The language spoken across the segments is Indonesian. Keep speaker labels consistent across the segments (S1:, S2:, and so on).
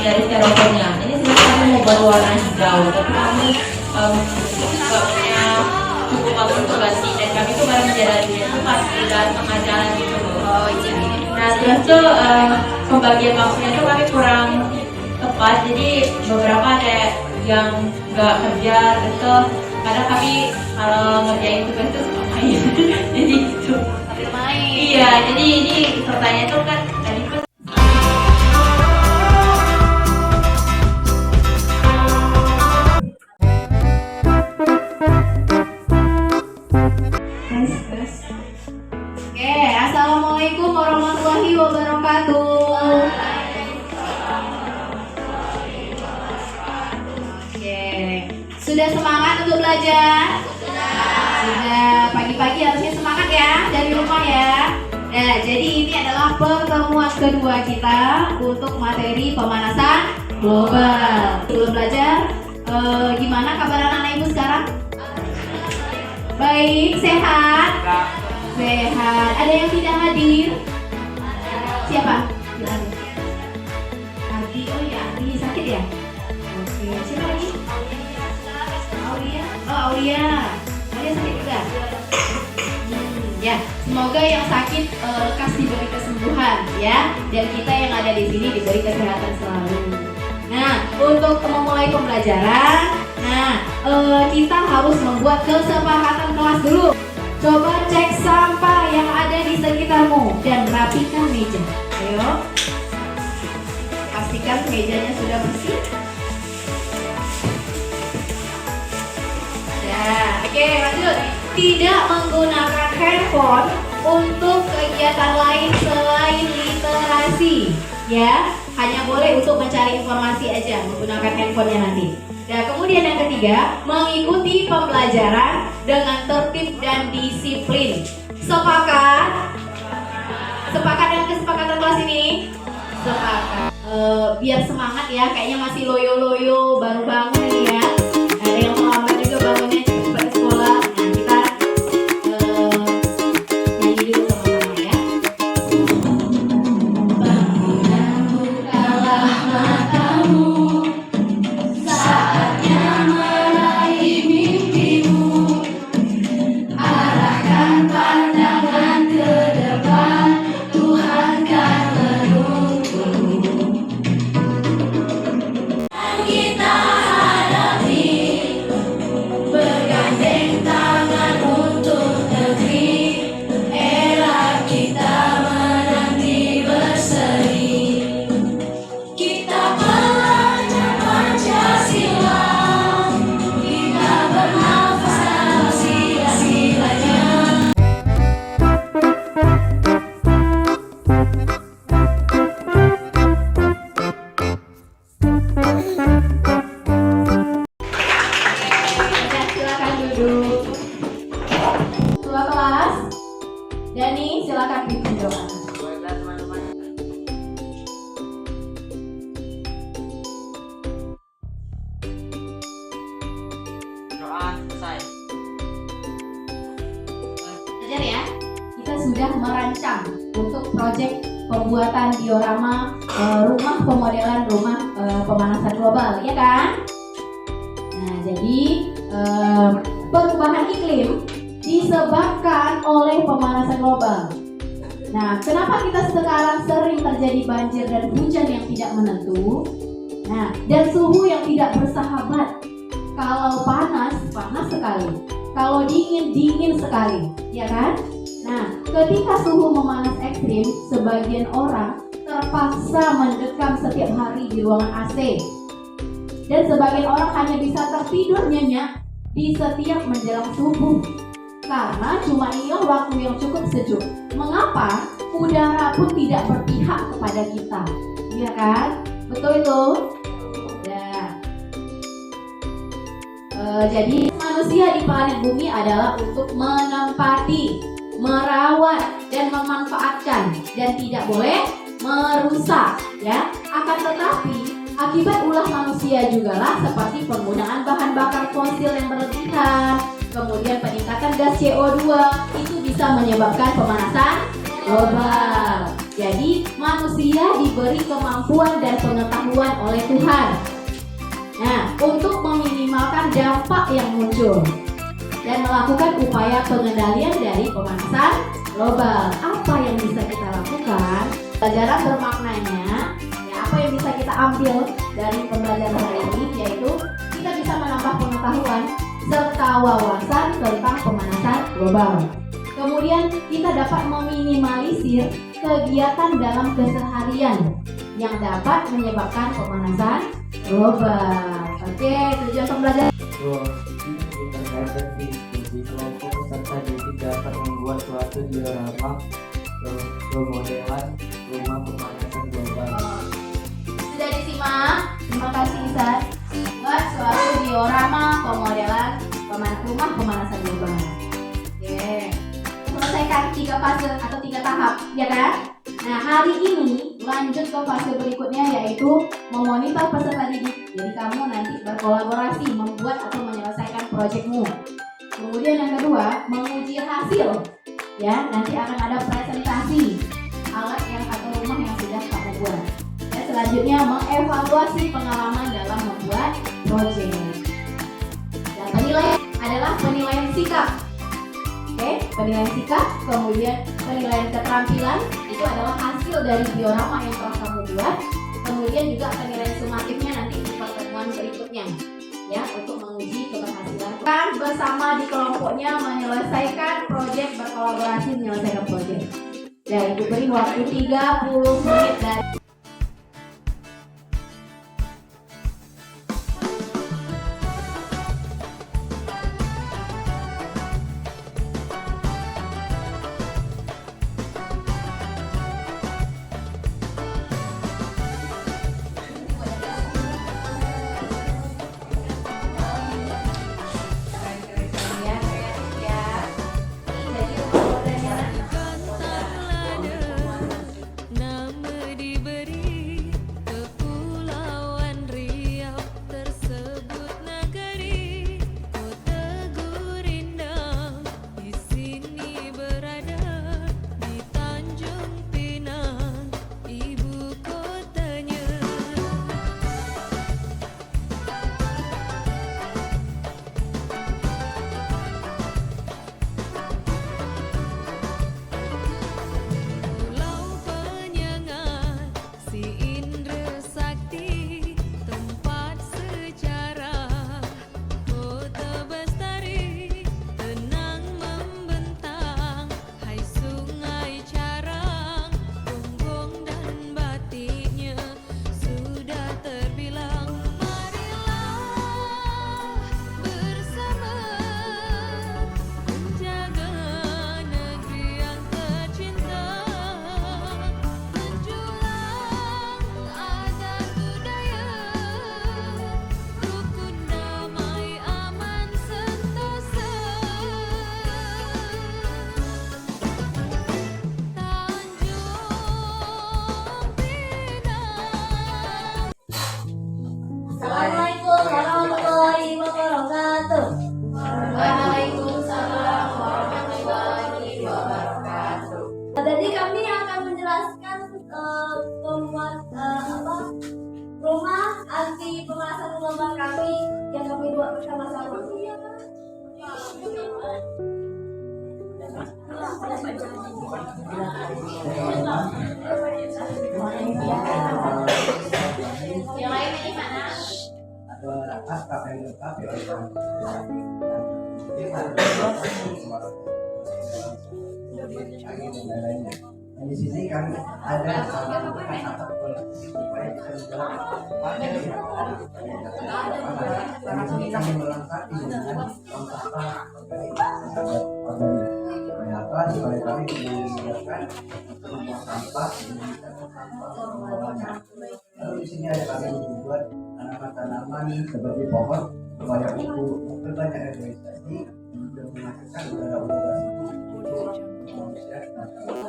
S1: dari styrofoamnya. Ini sebenarnya kami mau berwarna hijau, tapi kami nggak punya cukup waktu untuk ganti, dan kami tuh baru menjalani itu pas di tengah jalan gitu loh.
S2: Oh iya.
S1: Nah terus tuh pembagian waktunya tuh kami kurang tepat, jadi beberapa ada yang nggak kerja, terus tuh kadang kami kalau ngerjain tugas tuh suka main. Jadi gitu.
S2: Sambil main.
S1: Iya, jadi ini pesertanya tuh kan tadi pas
S2: Oke, assalamualaikum warahmatullahi wabarakatuh. Oke, sudah semangat untuk belajar? Sudah. Pagi-pagi harusnya semangat ya dari rumah ya. Nah, jadi ini adalah pertemuan kedua kita untuk materi pemanasan global. Sebelum belajar, gimana kabar anak-anak ibu sekarang? Baik, sehat? Sehat. Ada yang tidak hadir? Siapa? Tidak hadir. Adi, oh ya, Adi sakit ya? Oke, siapa lagi? Aulia. Oh, Aulia. Aulia sakit juga? Ya, semoga yang sakit lekas diberi kesembuhan ya, dan kita yang ada di sini diberi kesehatan selalu. Nah, untuk memulai pembelajaran, kita harus membuat kesepakatan kelas dulu. Coba cek sampah yang ada di sekitarmu dan rapikan meja. Ayo, pastikan mejanya sudah bersih. Ya, oke, lanjut. Tidak menggunakan handphone untuk kegiatan lain selain literasi, ya. Hanya boleh untuk mencari informasi aja menggunakan handphonenya nanti. Nah, kemudian yang ketiga, mengikuti pembelajaran dengan tertib dan disiplin. Sepakat? Sepakat dengan kesepakatan kelas ini? Sepakat. Biar semangat ya, kayaknya masih loyo-loyo, baru bangun nih ya. Ada yang melambat juga bangunnya cepat sekolah. Nah, kita nyanyi dulu sama-sama ya. Bangun, bukalah matamu. Saatnya meraih mimpimu. Arahkan pandangan ke depan. Tuhan kan menunggu. Kita hadapi, bergandeng tangan untuk negeri. Era kita menanti berseri. Kita belajar Pancasila. Kita bernafas dalam sila-silanya. Ya, silakan duduk. Ketua kelas, Dani, silakan pimpin doa.
S3: Doa selesai.
S2: Belajar ya. Kita sudah merancang untuk proyek pembuatan diorama rumah pemodelan rumah pemanasan global, ya kan? Nah, jadi perubahan iklim disebabkan oleh pemanasan global. Nah, kenapa kita sekarang sering terjadi banjir dan hujan yang tidak menentu? Nah, dan suhu yang tidak bersahabat. Kalau panas, panas sekali. Kalau dingin, dingin sekali, ya kan? Nah, ketika suhu memanas ekstrim, sebagian orang terpaksa mendekam setiap hari di ruangan AC. Dan sebagian orang hanya bisa tertidur nyenyak di setiap menjelang subuh. Karena cuma inilah waktu yang cukup sejuk. Mengapa? Udara pun tidak berpihak kepada kita, ya kan? Betul itu? Ya. Jadi manusia di planet bumi adalah untuk menempati, merawat, dan memanfaatkan, dan tidak boleh merusak, ya. Akan tetapi akibat ulah manusia jugalah seperti penggunaan bahan bakar fosil yang berlebihan, kemudian peningkatan gas CO2 itu bisa menyebabkan pemanasan global. Jadi manusia diberi kemampuan dan pengetahuan oleh Tuhan. Nah, untuk meminimalkan dampak yang muncul dan melakukan upaya pengendalian dari pemanasan global. Apa yang bisa kita lakukan? Pelajaran bermaknanya, ya apa yang bisa kita ambil dari pembelajaran hari ini, yaitu kita bisa menambah pengetahuan serta wawasan tentang pemanasan global. Kemudian kita dapat meminimalisir kegiatan dalam keseharian yang dapat menyebabkan pemanasan global. Oke, tujuan pembelajaran.
S4: Intervensi di kelompok peserta didik dapat membuat suatu diorama pemodelan rumah pemanasan global.
S2: Sudah disimak? Terima kasih Isan. Buat suatu diorama pemodelan rumah pemanasan global. Oke. Selesaikan 3 fase atau 3 tahap, ya kan? Nah, hari ini lanjut ke fase berikutnya, yaitu memonitor peserta didik. Jadi kamu nanti berkolaborasi membuat atau menyelesaikan proyekmu. Kemudian yang kedua, menguji hasil. Ya, nanti akan ada presentasi alat yang atau rumah yang sudah kamu buat. Dan selanjutnya mengevaluasi pengalaman dalam membuat proyek. Dan penilaian adalah penilaian sikap. Oke, penilaian sikap, kemudian penilaian keterampilan itu adalah hasil dari diorama yang telah kamu buat. Kemudian juga penilaian sumatifnya nanti di pertemuan berikutnya, ya, untuk menguji keberhasilan. Kan bersama di kelompoknya menyelesaikan proyek, berkolaborasi menyelesaikan proyek. Ya, diberi waktu 30 menit dari Assalamualaikum warahmatullahi wabarakatuh. Waalaikumsalam warahmatullahi wabarakatuh.
S5: Jadi kami akan menjelaskan rumah anti pemanasan global kami yang kami buat bersama-sama.
S2: yang lain ini mana?
S4: Ada apa yang lengkap ya? Di sini kan ada kata supaya bisa di sini kami melengkapi dengan apa supaya kami menggunakan sampah lalu di sini ada kami membuat tanaman-tanaman seperti pohon supaya berbanyak organisasi untuk menghasilkan udara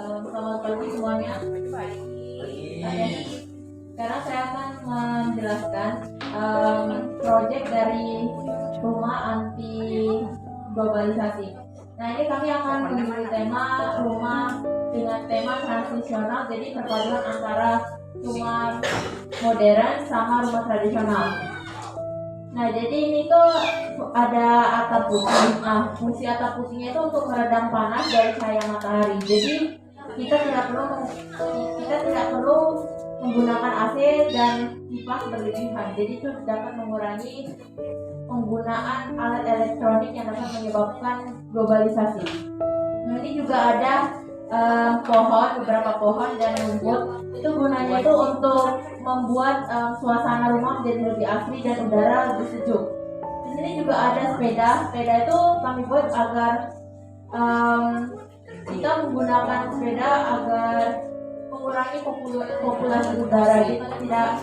S1: Selamat pagi semuanya. Sekarang saya akan menjelaskan proyek dari rumah anti globalisasi. Nah ini kami akan memilih tema rumah dengan tema transisional, jadi perpaduan antara rumah modern sama rumah tradisional. Nah jadi ini tuh ada atap putih. Nah fungsi atap putihnya itu untuk meredam panas dari cahaya matahari. Jadi kita tidak perlu menggunakan AC dan kipas berlebihan. Jadi itu dapat mengurangi penggunaan alat elektronik yang dapat menyebabkan globalisasi. Nah ini juga ada beberapa pohon dan rumput. Itu gunanya itu untuk membuat suasana rumah menjadi lebih asri dan udara lebih sejuk. Di sini juga ada sepeda. Sepeda itu kami buat agar kita menggunakan sepeda agar mengurangi populasi udara, gitu, tidak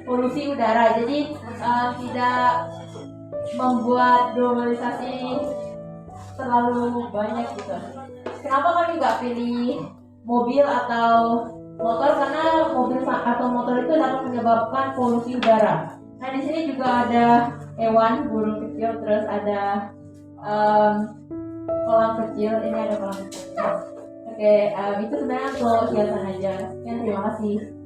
S1: polusi udara. Jadi tidak membuat globalisasi terlalu banyak gitu. Kenapa kami nggak pilih mobil atau motor? Karena mobil atau motor itu dapat menyebabkan polusi udara. Nah di sini juga ada hewan, burung kecil, terus ada kolam kecil. Ini ada kolam kecil. Oke, itu sebenarnya untuk hiasan aja. Ya, terima kasih.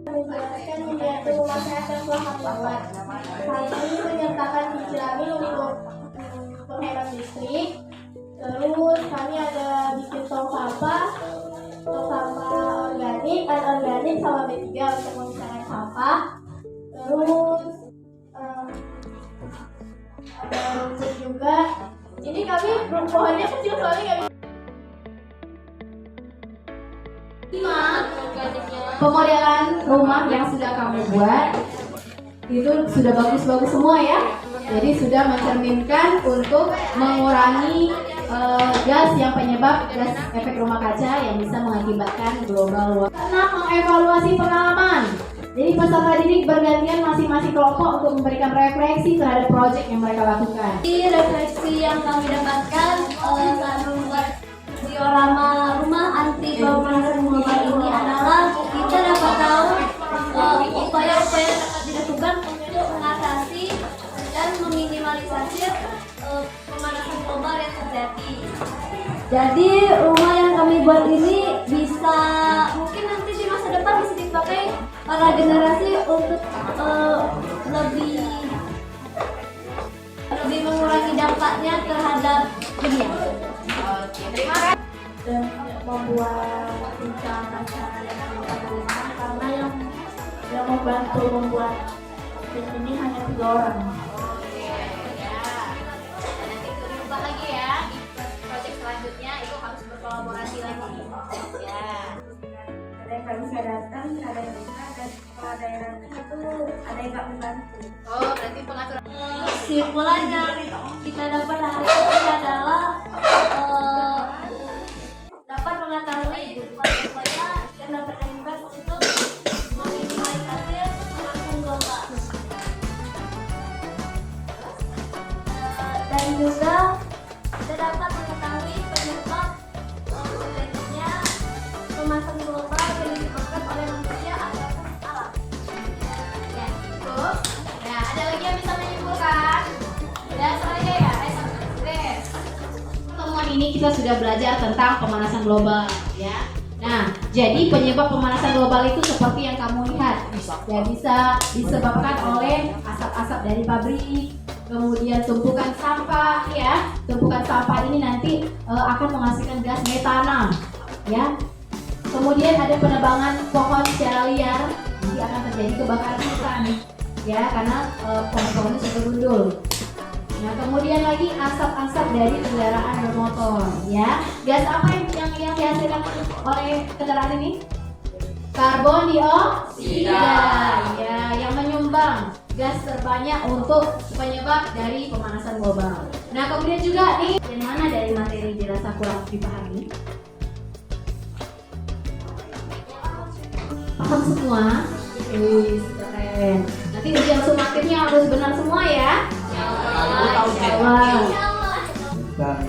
S5: Menjelaskan menjadi rumah sehat dan selamat banget. Kami menyertakan dicilami untuk penghemat listrik. Terus kami ada bikin tong sampah organik, anorganik sama B3 untuk memisahkan sampah. Terus ada rumput juga. Ini kami pohonnya kecil soalnya kami.
S2: Pemodelan rumah yang sudah kamu buat itu sudah bagus-bagus semua ya. Jadi sudah mencerminkan untuk mengurangi gas yang penyebab gas efek rumah kaca yang bisa mengakibatkan global warming. Karena mengevaluasi pengalaman. Jadi peserta didik bergantian masing-masing kelompok untuk memberikan refleksi terhadap proyek yang mereka lakukan.
S5: Di refleksi yang kami dapatkan saat membuat diorama rumah anti pemanasan global ini adalah kita dapat tahu upaya-upaya yang dapat dilakukan untuk mengatasi dan meminimalisasi pemanasan global yang terjadi. Jadi rumah yang kami buat ini bisa mungkin nanti di masa depan bisa dipakai para generasi untuk lebih mengurangi dampaknya terhadap dunia.
S2: Terima kasih.
S5: Dan membuat rencana yang rumah karena yang membantu membuat ini hanya 3 orang.
S2: Nanti berubah lagi ya di proyek selanjutnya itu harus berkolaborasi lagi ya.
S5: Ada yang nggak bisa datang, ada yang bisa, dan kepala daerahnya itu ada yang nggak membantu.
S2: Oh berarti pengaturan.
S5: Kesimpulan yang kita dapat hari ini adalah dapat mengetahui upaya yang dapat dilakukan untuk meminimalisasi pemanasan global. Dan juga kita dapat mengetahui penyebab terjadinya pemanasan global yang disebabkan oleh manusia ataupun alam.
S2: Ya cukup. Nah ada lagi yang bisa menyimpulkan? Ya saja ya. Pertemuan ini kita sudah belajar tentang pemanasan global ya. Nah, jadi penyebab pemanasan global itu seperti yang kamu lihat ya, bisa disebabkan oleh asap-asap dari pabrik, kemudian tumpukan sampah ya. Tumpukan sampah ini nanti akan menghasilkan gas metana ya. Kemudian ada penebangan pohon secara liar, nanti akan terjadi kebakaran hutan ya karena pohon-pohonnya sudah gundul. Nah, kemudian lagi asap-asap dari kendaraan bermotor, ya. Gas apa yang dihasilkan oleh kendaraan ini? Karbon dioksida, ya, yang menyumbang gas terbanyak untuk penyebab dari pemanasan global. Nah, kemudian juga nih, yang mana dari materi dirasa kurang dipahami? Paham semua? Wih, keren. Nanti ujian sumatifnya harus benar semua ya.
S4: Dan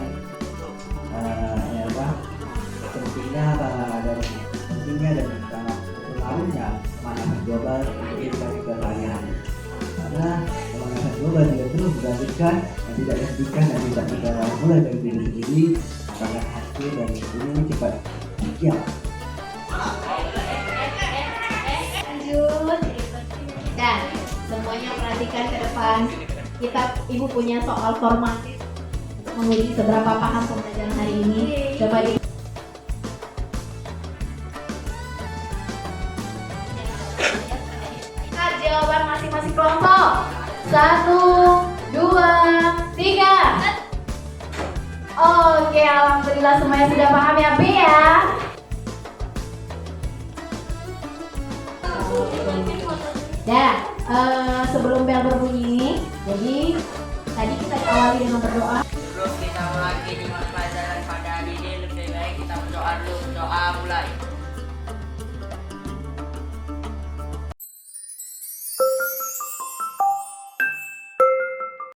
S4: mulai dari diri sendiri agar hasil dari ini cepat siap.
S2: Lanjut. Dan semuanya perhatikan ke depan. Ibu punya soal formatif untuk menguji seberapa paham pembelajaran hari ini. Coba di jawaban masing-masing kelompok. 1, 2, 3. Oke, alhamdulillah semuanya sudah paham ya, B ya. Dah, sebelum bel berbunyi, jadi tadi kita awali dengan berdoa.
S3: Sebelum kita mengakhiri pelajaran pada hari ini, lebih baik kita berdoa dulu. Doa mulai.